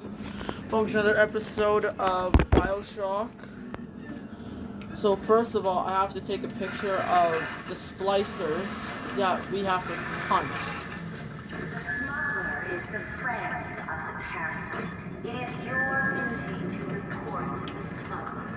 Welcome to another episode of BioShock. So first of all, I have to take a picture of the splicers that we have to hunt. The smuggler is the friend of the parasite. It is your duty to report the smuggler.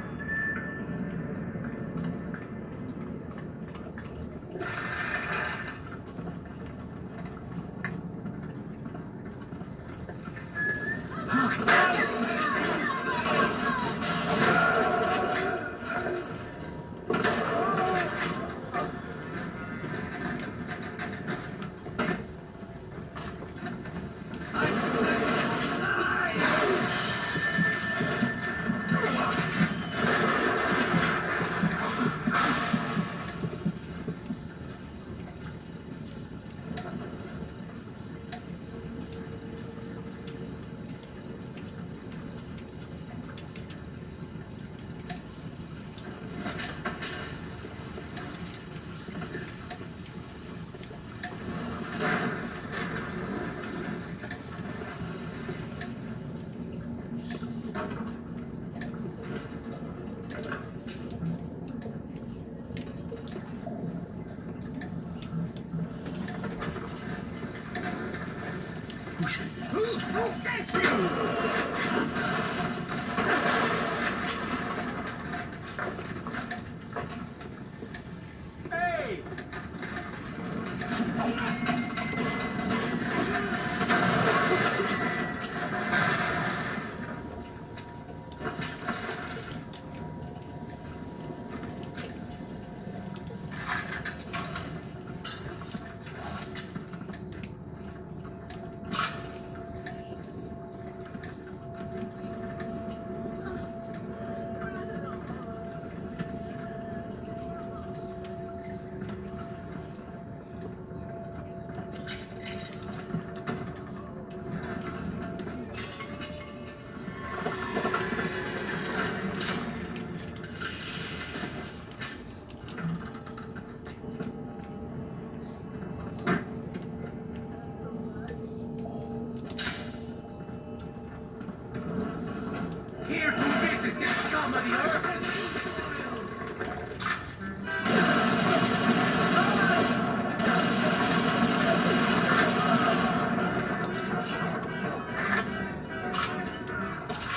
Here to visit the scum of the earth.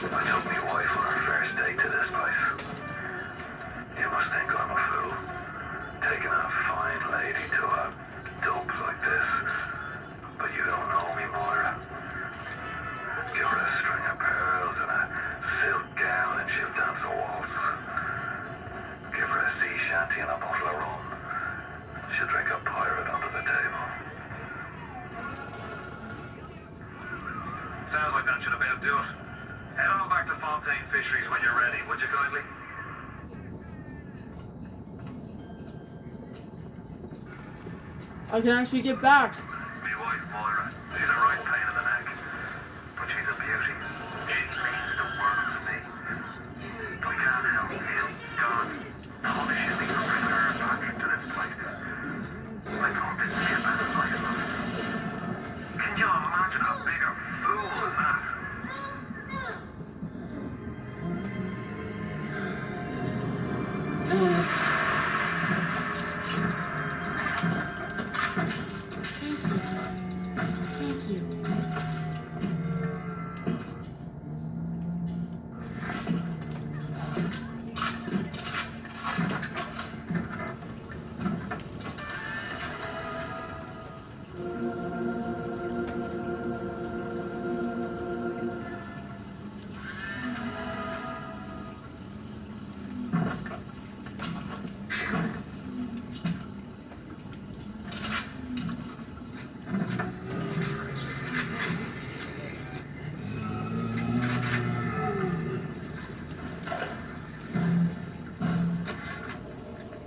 I took my wife on our first date to this place. You must think I'm a fool, taking a fine lady to a dope like this. But you don't know me, Moira. Give her a string of pearls and a silk gown and she'll dance a waltz. Give her a sea shanty and a bottle of rum. She'll drink a pirate under the table. Sounds like that should about do it. Head on back to Fontaine Fisheries when you're ready, would you kindly? I can actually get back. Me wife, Moira, she's a right pain in the neck. But she's a beauty. She means the world to me. I can't help feeling God punishing me for bringing her back into this place. I thought this ship had a life on it. Can you imagine how big a fool is that? Thank you.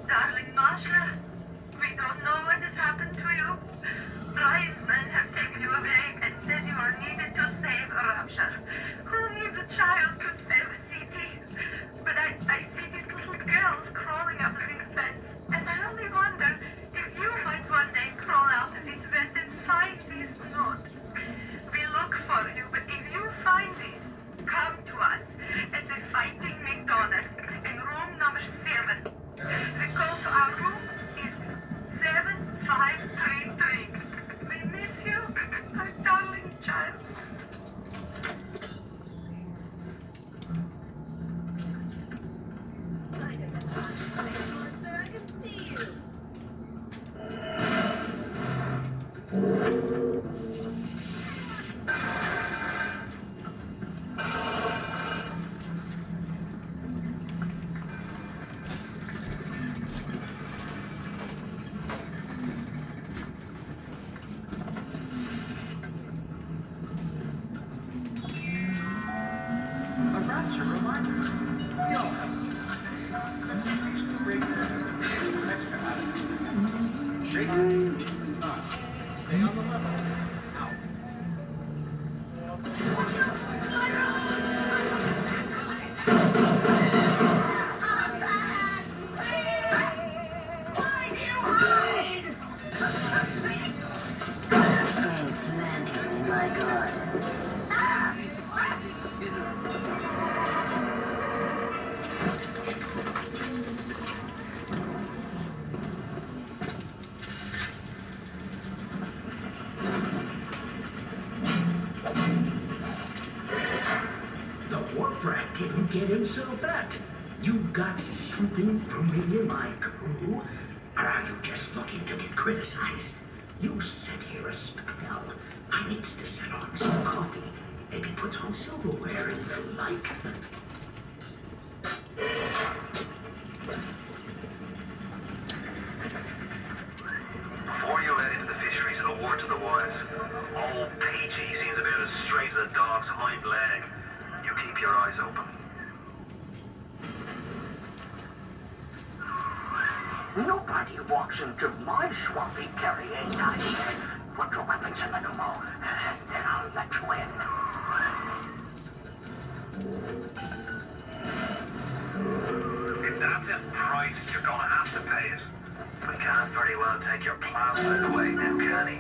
Darling Masha, we don't know what has happened to you. Brian men have taken you away and said you are needed to save Rapture. Who needs a child to save a city? But I see these little girls crawling out of this fence, and I only wonder if you might one day crawl out of this vent and find these notes. We look for you, but if you find these, That's your reminder. We all have them. These two breaks extra out of it. Shake it. Stay on the level. Out. The warp rat didn't get himself that. You got something from me in my crew? Or are you just looking to get criticized? You sit here a spell. I needs to set on some coffee. Maybe put on silverware and the like. Before you head into the fisheries, a word to the wise. Old PG seems about as straight as a dog's hind leg. You keep your eyes open. Nobody walks into my swampy carrying night. Put your weapons in the pneumo, and then I'll let you in. If that's the price, you're gonna have to pay it. We can't very well take your plasma away now, can he?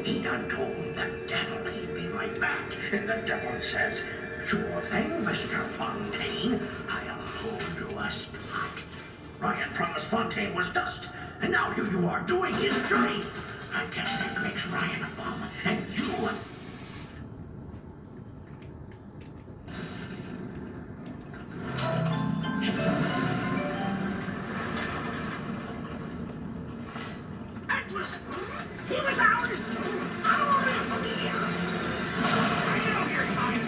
He done told the devil he'd be right back, and the devil says, "Sure thing, Mr. Fontaine. I'll hold you a spot." Ryan promised Fontaine was dust, and now here you are doing his journey. I guess that makes Ryan a bum, and you a... Atlas! He was ours! Ours here! Bring it over here, Ryan!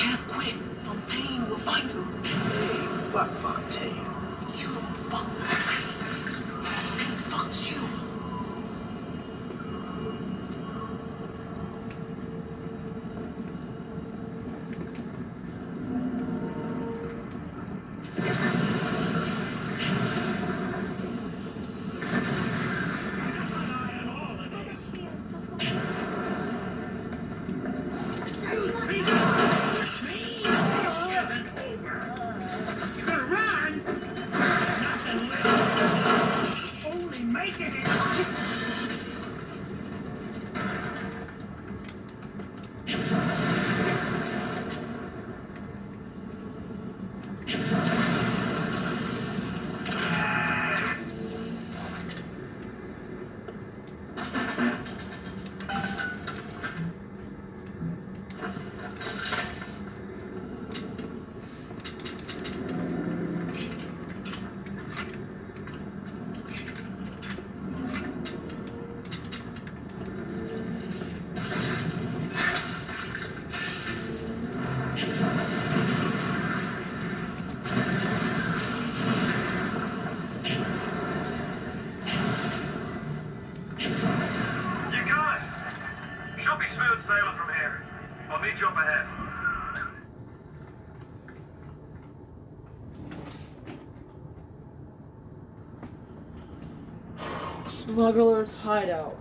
can't quit. Fontaine will find you. Hey, fuck Fontaine. You don't fuck Fontaine. Fontaine fucks you. Smuggler's hideout.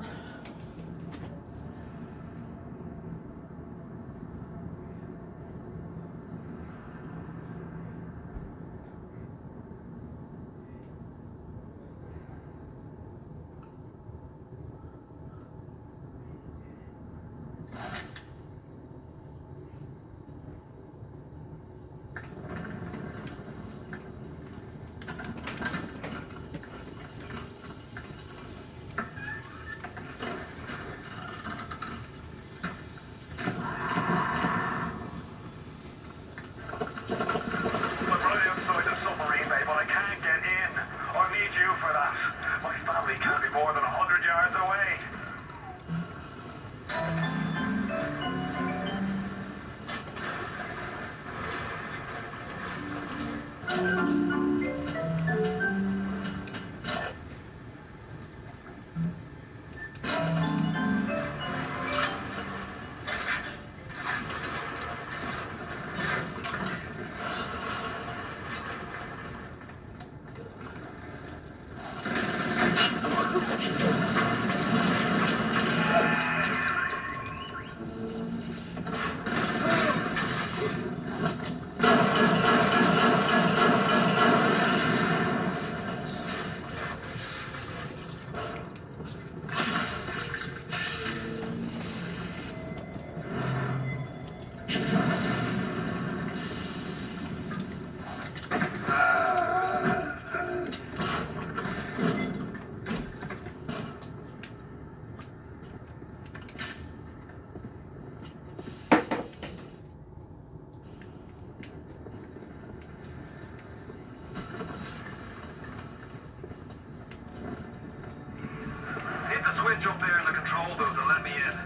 Switch up there in the control booth and let me in.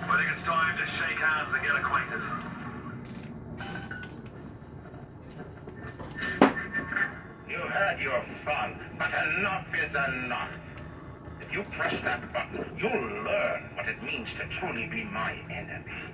I think it's time to shake hands and get acquainted. You had your fun, but enough is enough. If you press that button, you'll learn what it means to truly be my enemy.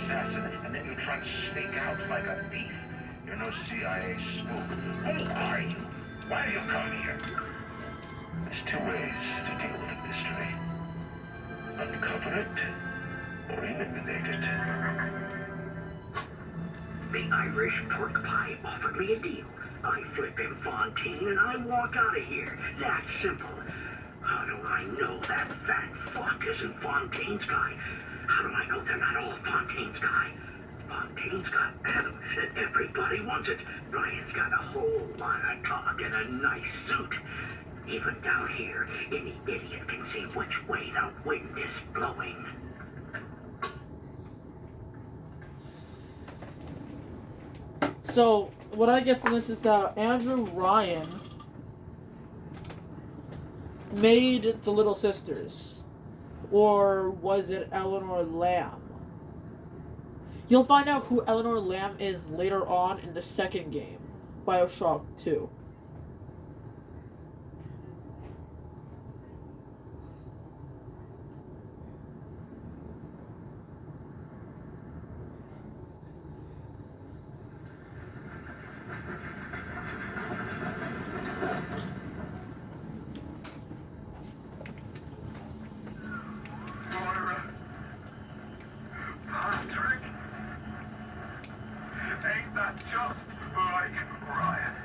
assassin, and then you try to sneak out like a thief. You're no CIA spook. Who are you? Why do you come here? There's two ways to deal with a mystery. Uncover it, or eliminate it. The Irish pork pie offered me a deal. I flip him Fontaine and I walk out of here. That's simple. How do I know that fat fuck isn't Fontaine's guy? How do I know they're not all Fontaine's guy? Fontaine's got Adam, and everybody wants it. Brian's got a whole lot of talk and a nice suit. Even down here, any idiot can see which way the wind is blowing. So, what I get from this is that Andrew Ryan made the Little Sisters. Or was it Eleanor Lamb? You'll find out who Eleanor Lamb is later on in the second game, BioShock 2. Patrick? Ain't that just like Ryan?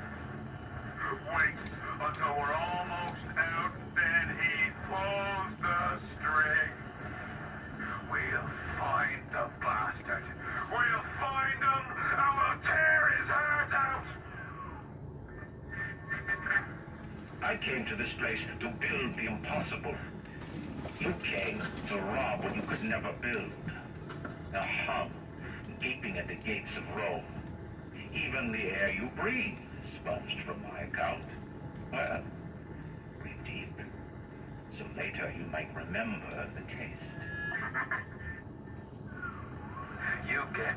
Wait until we're almost out, then he pulls the string. We'll find the bastard. We'll find him and we'll tear his heart out. I came to this place to build the impossible. You came to rob what you could never build. A hub, gaping at the gates of Rome. Even the air you breathe is sponged from my account. Well, breathe deep. So later you might remember the taste. You get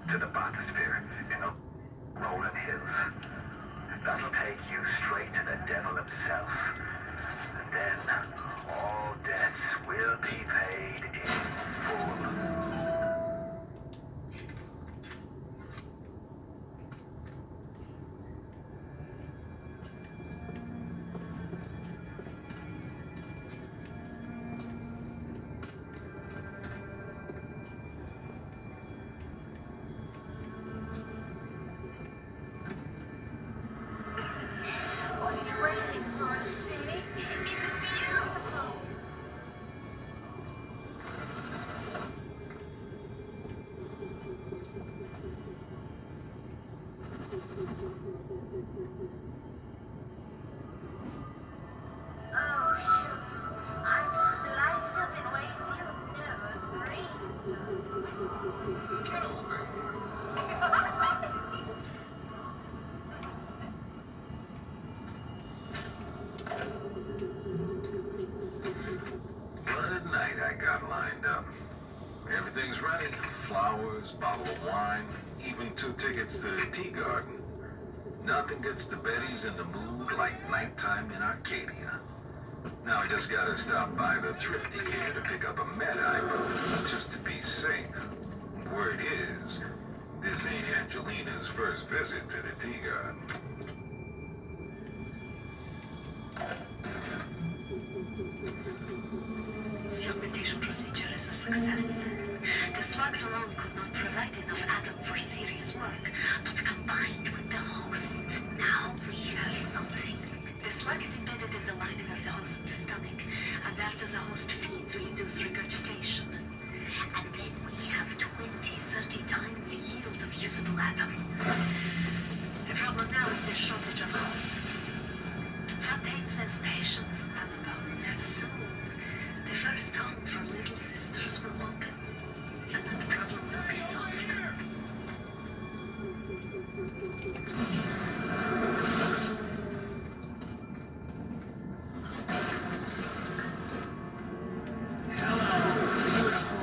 to the bathysphere in the rolling hills. That'll take you straight to the devil himself. And then all debts will be paid in full. What are you waiting for, city? It's beautiful. Oh, sugar. I'm spliced up in ways you'd never dream. Get over it. What a night I got lined up. Everything's ready. Flowers, bottle of wine, even 2 tickets to the tea garden. Nothing gets the Bettys in the mood like nighttime in Arcadia. Now I just gotta stop by the thrifty care to pick up a med-eye, just to be safe. Word is, this ain't Angelina's first visit to the tea garden. The augmentation procedure is a success. The slugs alone could not provide enough Adam for serious work, but combined with the host, now we have something. The slug is embedded in the lining of the host's stomach, and after the host feeds, we induce regurgitation. And then we have 20, 30 times the yield of usable Adam. The problem now is the shortage of hosts. Fontaine says patience, Annabelle. Soon, the first home for Little Sisters will open, and then the problem will be solved. Hello, beautiful.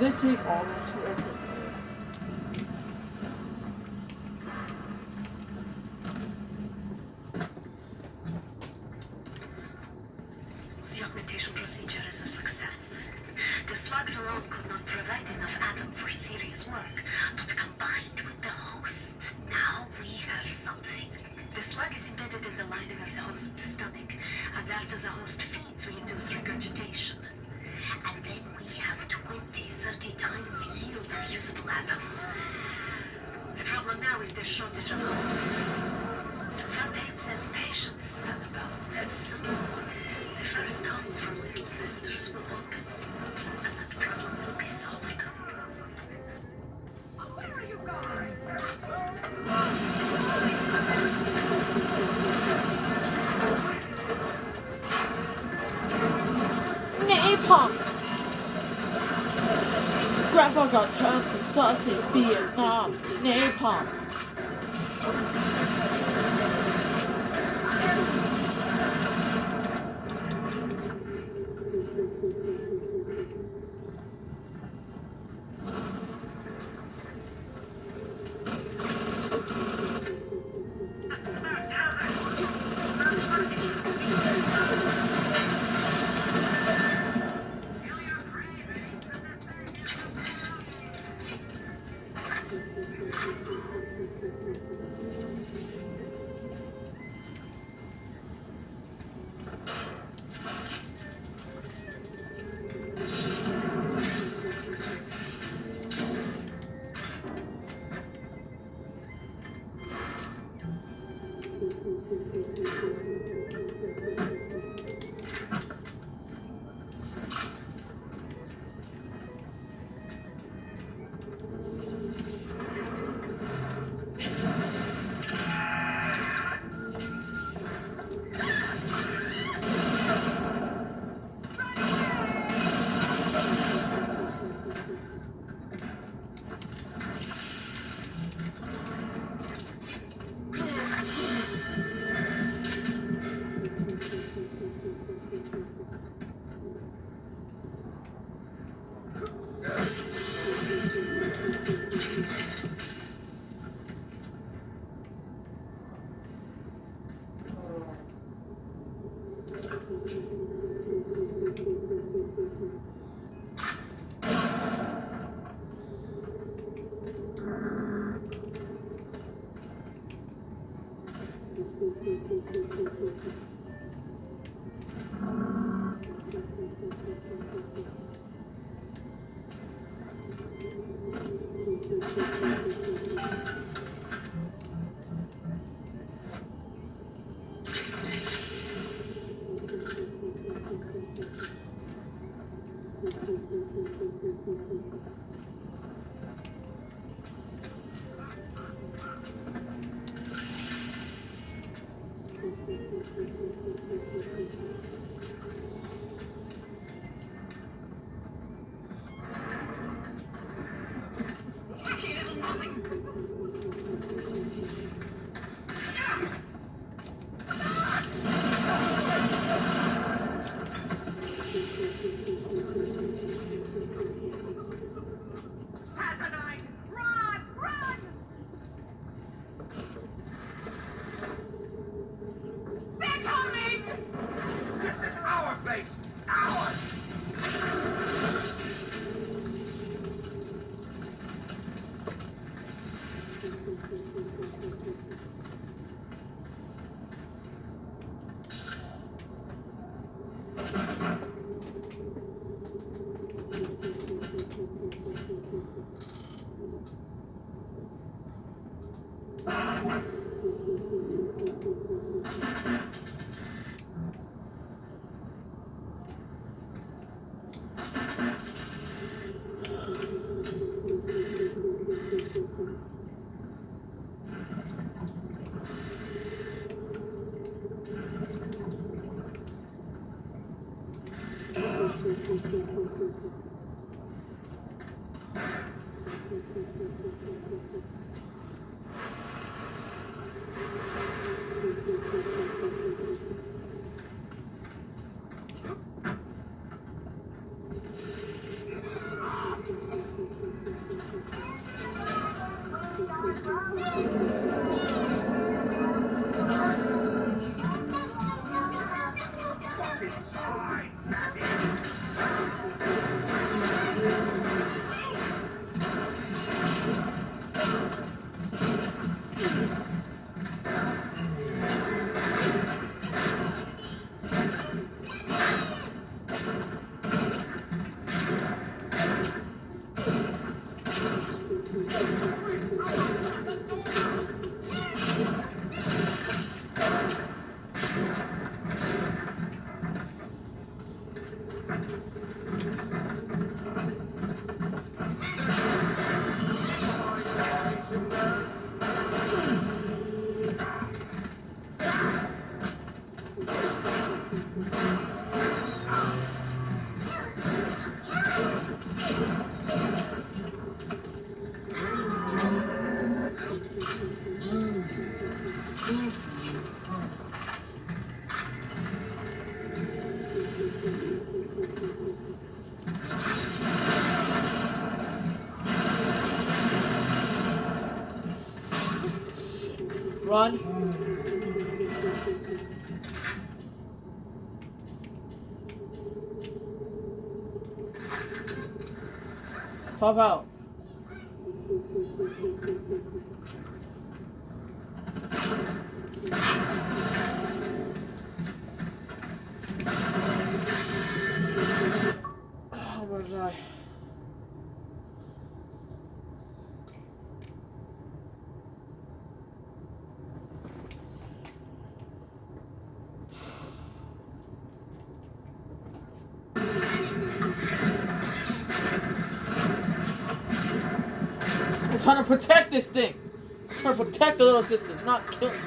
they take all this here? Okay. The augmentation procedure is a success. The slugs alone could not provide enough atom for serious work, but combined with the host, now we have something. The slug is embedded in the lining of the host's stomach, and after the host feeds, we induce regurgitation. And then we have 20-30 times the yield of usable atoms. The problem now is the shortage of hosts. Some days, 7 patients, and about that soon. The first home from Little Sisters will open, and that problem will be solved. Where are you going? Napalm! Grandpa got tons of dust in Vietnam. Napalm! Run. Pop out. I'm gonna die. I'm trying to protect this thing. I'm trying to protect the little sisters, not kill them.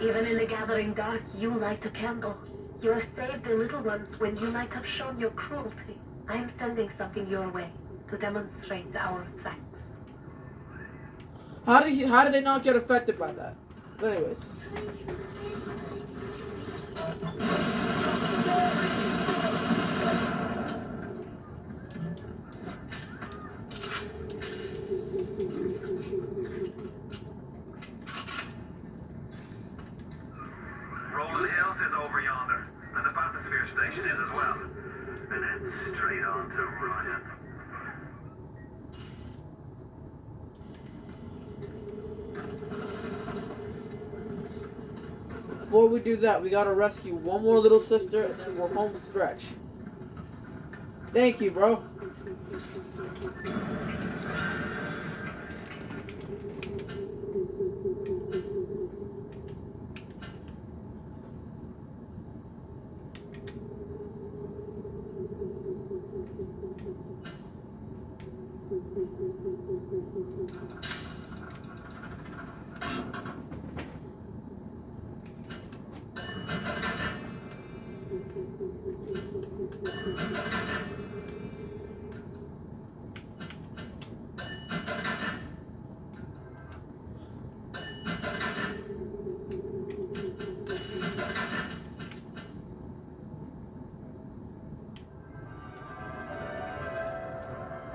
Even in the gathering dark, you light a candle. You have saved the little ones when you might have shown your cruelty. I am sending something your way to demonstrate our thanks. How did they not get affected by that? But anyways. Rolling Hills is over yonder, and the bathysphere station is as well. And then straight on to Ryan. Before we do that, we gotta rescue one more little sister, and then we're home stretch. Thank you, bro.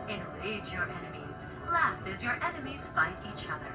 Enrage your enemies. Laugh as your enemies fight each other.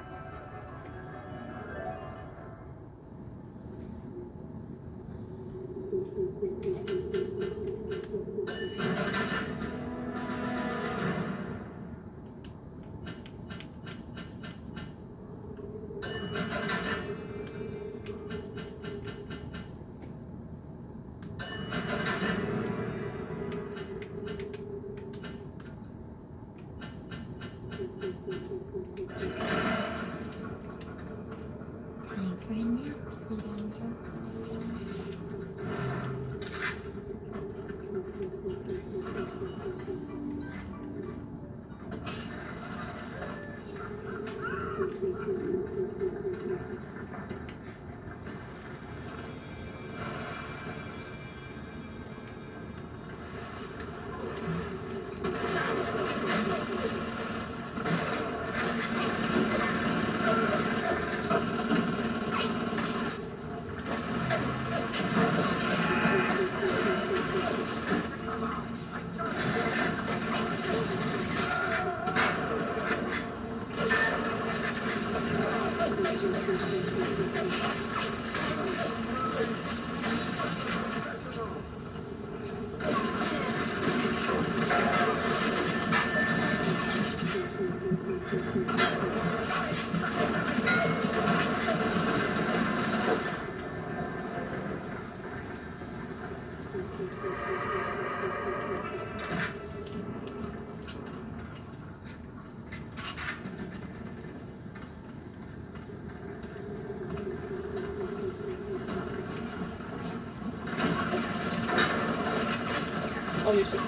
Oh, you should.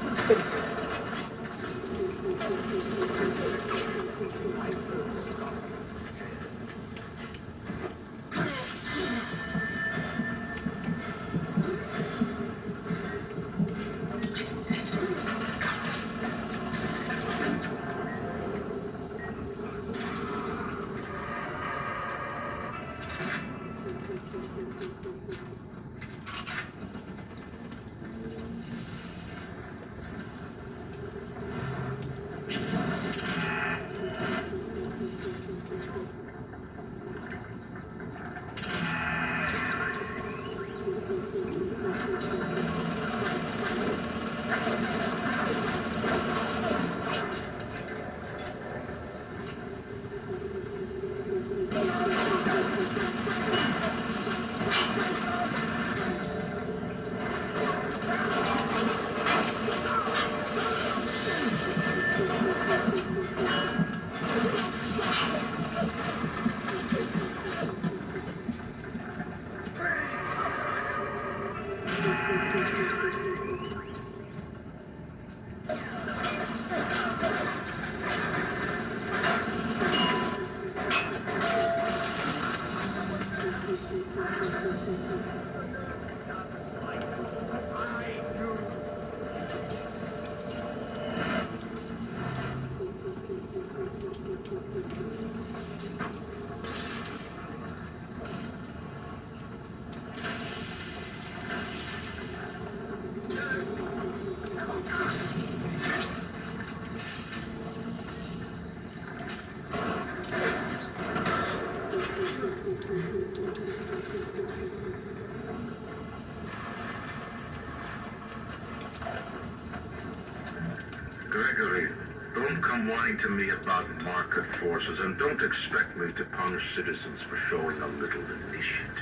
Gregory, don't come whining to me about market forces, and don't expect me to punish citizens for showing a little initiative.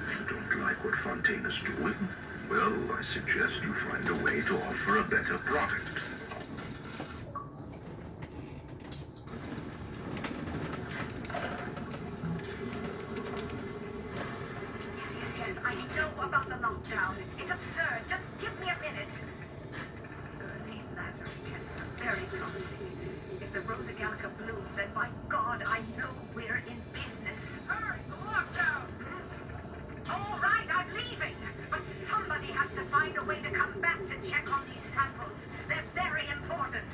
You don't like what Fontaine's doing? Well, I suggest you find a way to offer a better product. Yes, I know about the lockdown. It's absurd. Just give me a minute. These Lazarus tests are very promising. If the Rosa Gallica blooms, then by God, I know we're in business. Hurry, the lockdown! All right, I'm leaving. But somebody has to find a way to come back to check on these samples. They're very important.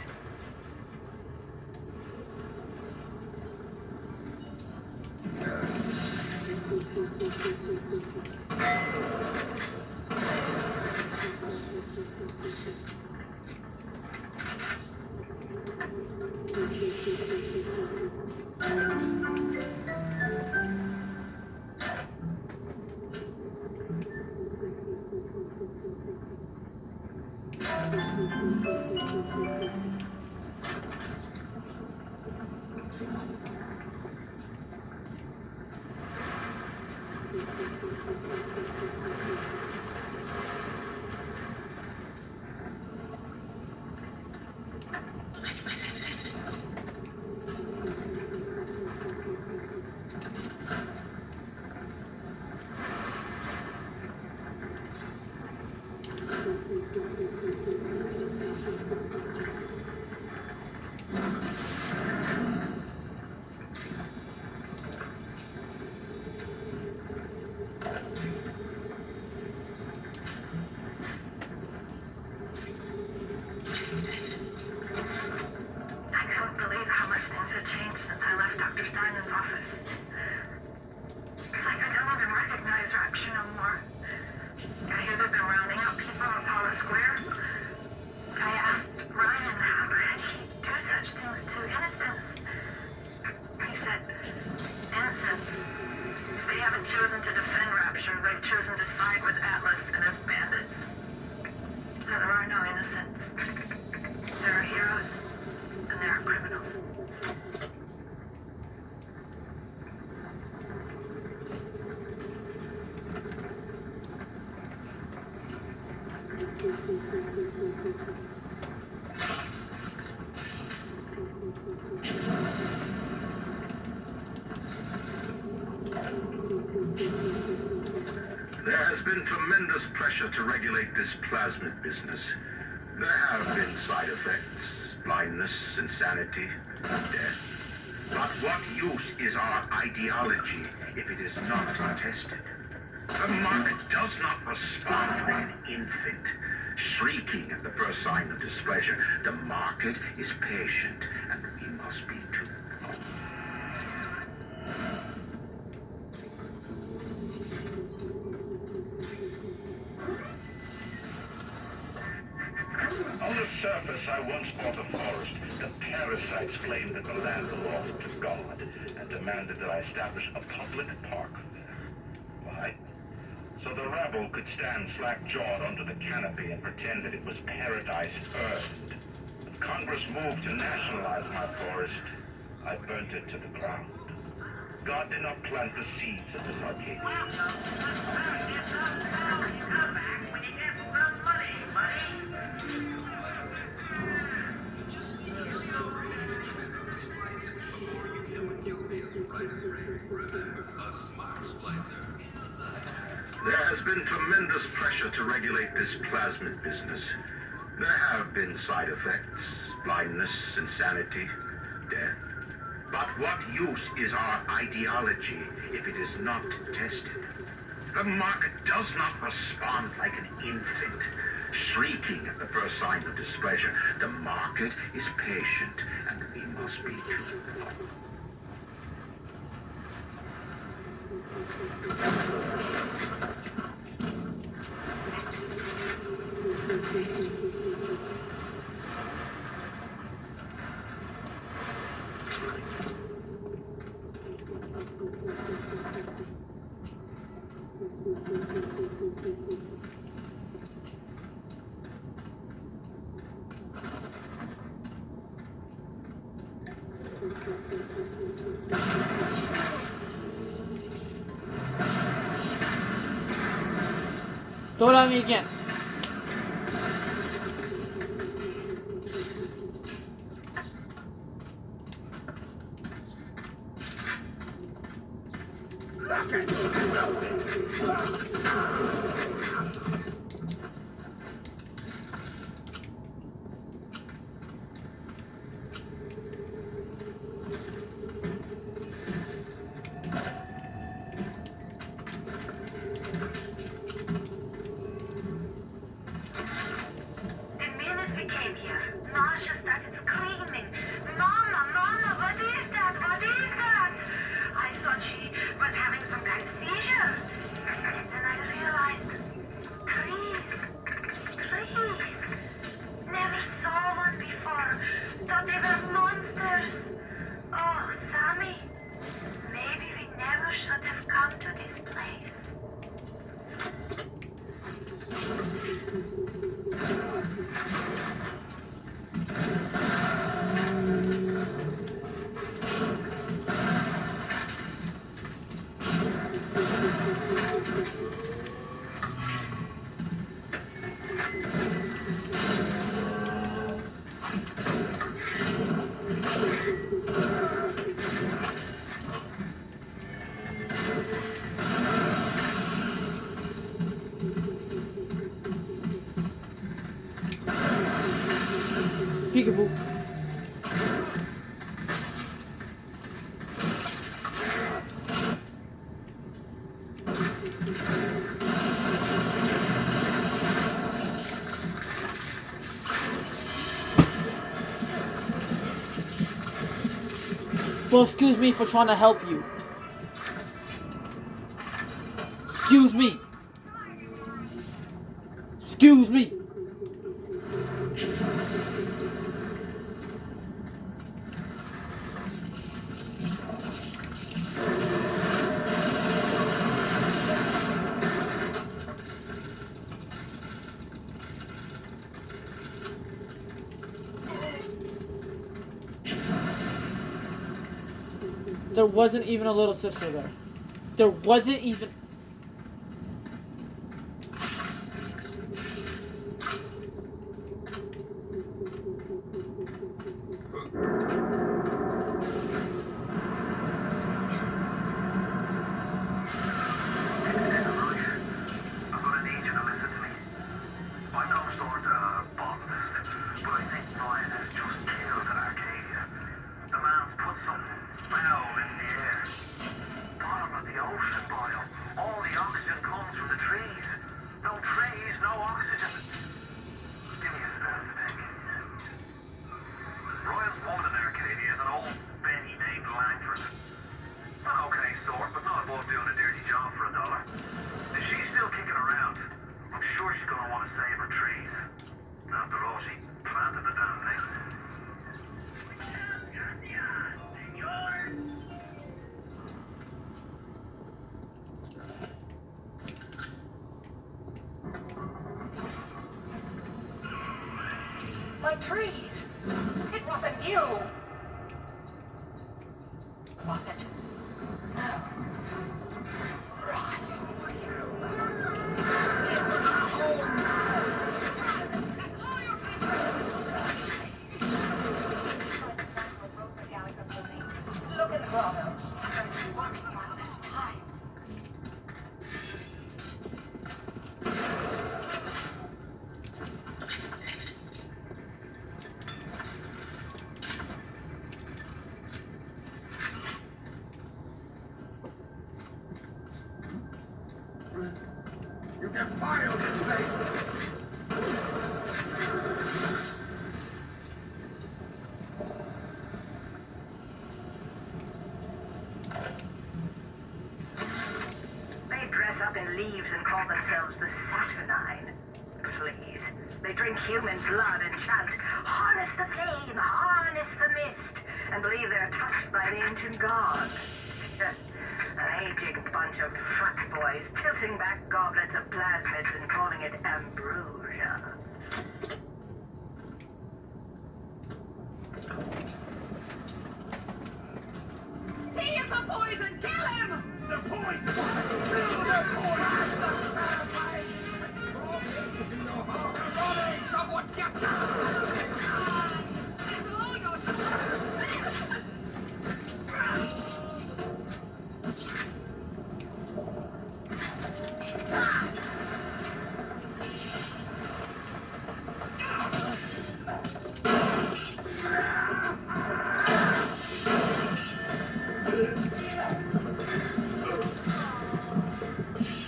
I can't believe how much things have changed since I left Dr. Steinman's office. Like I don't even recognize Rapture no more. I hear they've been rounding up people on Paula Square. I asked Ryan how could he do such things to innocents. He said, innocents. They haven't chosen to defend Rapture. They've chosen to side with Atlas and his bandits. So there are no innocents. There are heroes, and there are criminals. been tremendous pressure to regulate this plasmid business. There have been side effects, blindness, insanity, death. But what use is our ideology if it is not tested? The market does not respond like an infant, shrieking at the first sign of displeasure. The market is patient, and we must be too. On the surface, I once bought a forest. The parasites claimed that the land belonged to God and demanded that I establish a public park there. Why? So the rabble could stand slack-jawed under the canopy and pretend that it was paradise earned. If Congress moved to nationalize my forest, I burnt it to the ground. God did not plant the seeds of this Arcadia. There has been tremendous pressure to regulate this plasmid business. There have been side effects, blindness, insanity, death. But what use is our ideology if it is not tested? The market does not respond like an infant, shrieking at the first sign of displeasure. The market is patient, and we must be too. Throw it at me again. The minute we came here, Masha started screaming, Mama, Mama, what is that? What is that? I thought she was having some kind of seizure. And then I realized, trees. Never saw one before. Thought they were monsters. Oh, Sammy, maybe we never should have come to this place. Peekaboo. Well, excuse me for trying to help you. Excuse me. Excuse me. There wasn't even a little sister there. There wasn't even... I think Brian has just killed an Arcadia. The man's put something foul in the air. Bottom of the ocean, Boyle. All the oxygen comes from the trees. No trees, no oxygen. Give me a spell to think. Royal's more than Arcadia, an old Betty named Langford. An okay sort, but not above doing a dirty job for $1. If she's still kicking around, I'm sure she's gonna want to save her trees. After all, she planted the damn thing. My trees! It wasn't you! Was it? No. Look at the grottos. I'm walking all this time. You can file this place! They dress up in leaves and call themselves the Saturnine. Please. They drink human blood and chant, harness the flame, harness the mist, and believe they're touched by the ancient gods. An aging bunch of fuckboys tilting back goblets of plasmids and calling it ambrosia. He is a poison! Kill him! The poison! Kill the poison! You know how to run! Someone get It's all your time!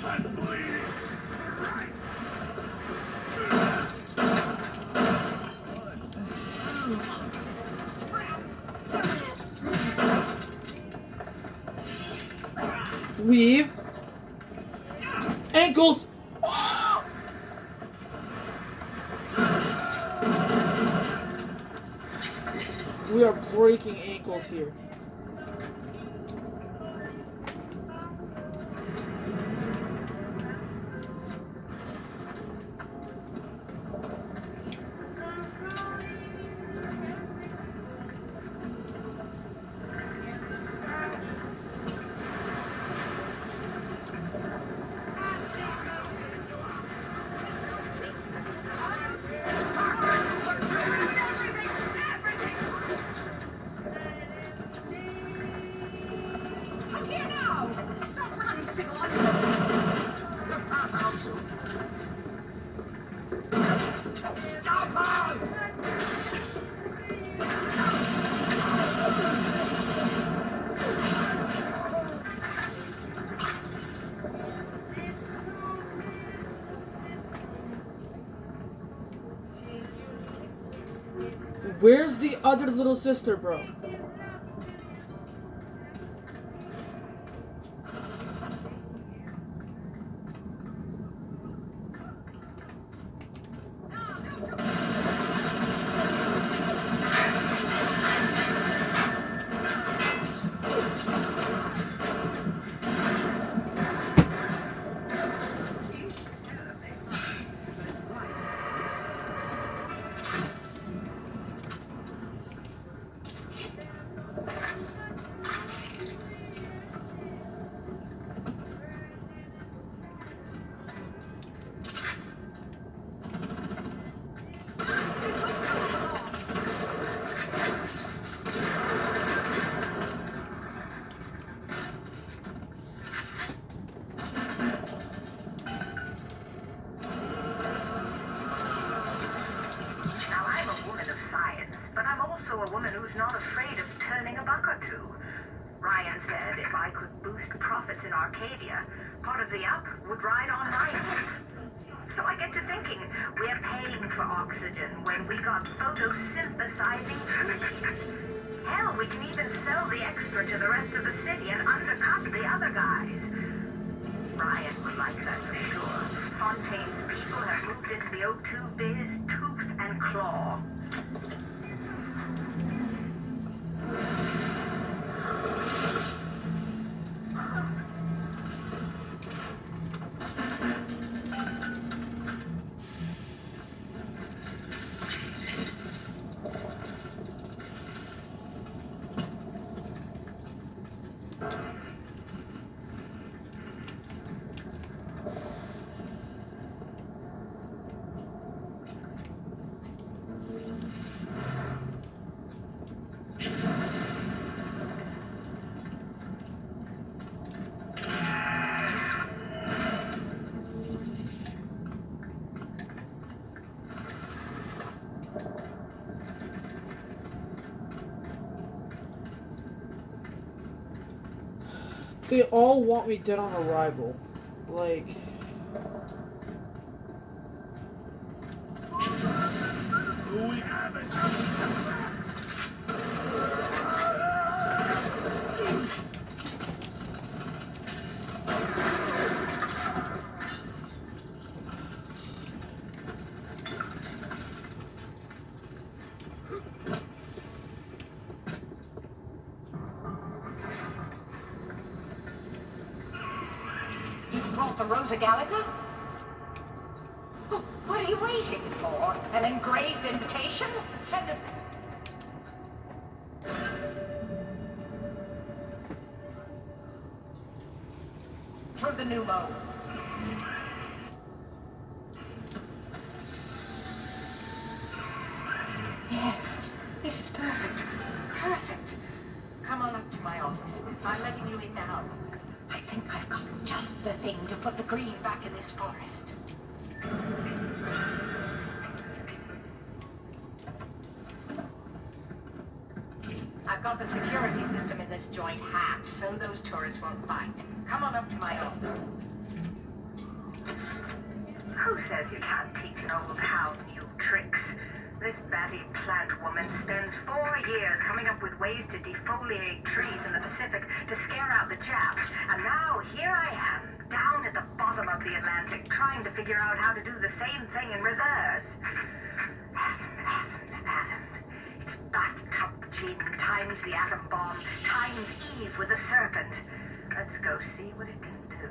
I'm bleeding! Right! Weave. Ankles. We are breaking ankles here. I'm here now! Stop running, Sybil! Pass out soon! Stop her! Where's the other little sister, bro? who's not afraid of turning a buck or two. Ryan said if I could boost profits in Arcadia, part of the up would ride on Ryan. So I get to thinking, we're paying for oxygen when we got photosynthesizing trees. Hell, we can even sell the extra to the rest of the city and undercut the other guys. Ryan would like that for sure. Fontaine's people have moved into the O2 biz tooth and claw. They all want me dead on arrival. Like... We have it. You brought the Rosa Gallagher? Oh, what are you waiting for? An engraved invitation? Send it. Through the pneumo. Yes, this is perfect. Perfect. Come on up to my office. I'm letting you in now. I think I've got just the thing to put the green back in this forest. I've got the security system in this joint hacked, so those tourists won't fight. Come on up to my office. Who says you can't teach an old hound new tricks? This batty plant woman spends 4 years coming up with ways to defoliate trees in the Pacific to scare out the Japs. And now here I am, down at the bottom of the Atlantic, trying to figure out how to do the same thing in reverse. Atom. It's bathtub gin times the atom bomb times Eve with a serpent. Let's go see what it can do.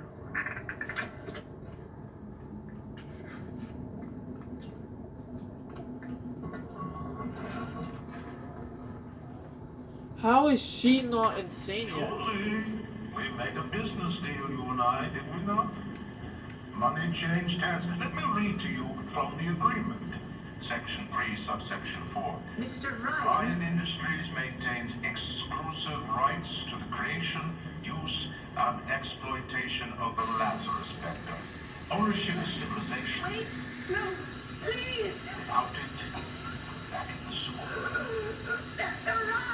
How is she not insane yet? Surely, we made a business deal, you and I, did we not? Money changed hands. Let me read to you from the agreement. Section 3, subsection 4. Mr. Ryan. Ryan Industries maintains exclusive rights to the creation, use, and exploitation of the Lazarus Vector. Ownership of civilization. Wait. No. Please. Without it, back in the sewer. Mr. Ryan.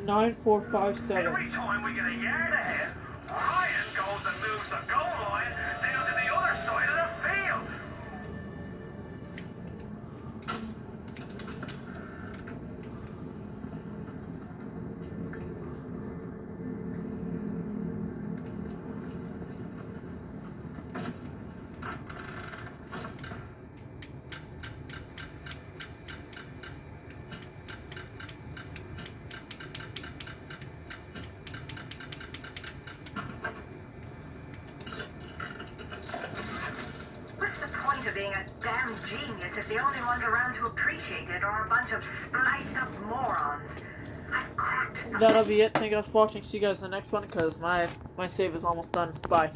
9457. Every time we get a yard ahead, Ryan goes and moves the goal line down to the other side of the field. What's the point of being a damn genius if the only ones around to appreciate it are a bunch of spliced up morons? I've cracked the That'll be it. Thank you guys for watching. See you guys in the next one because my save is almost done. Bye.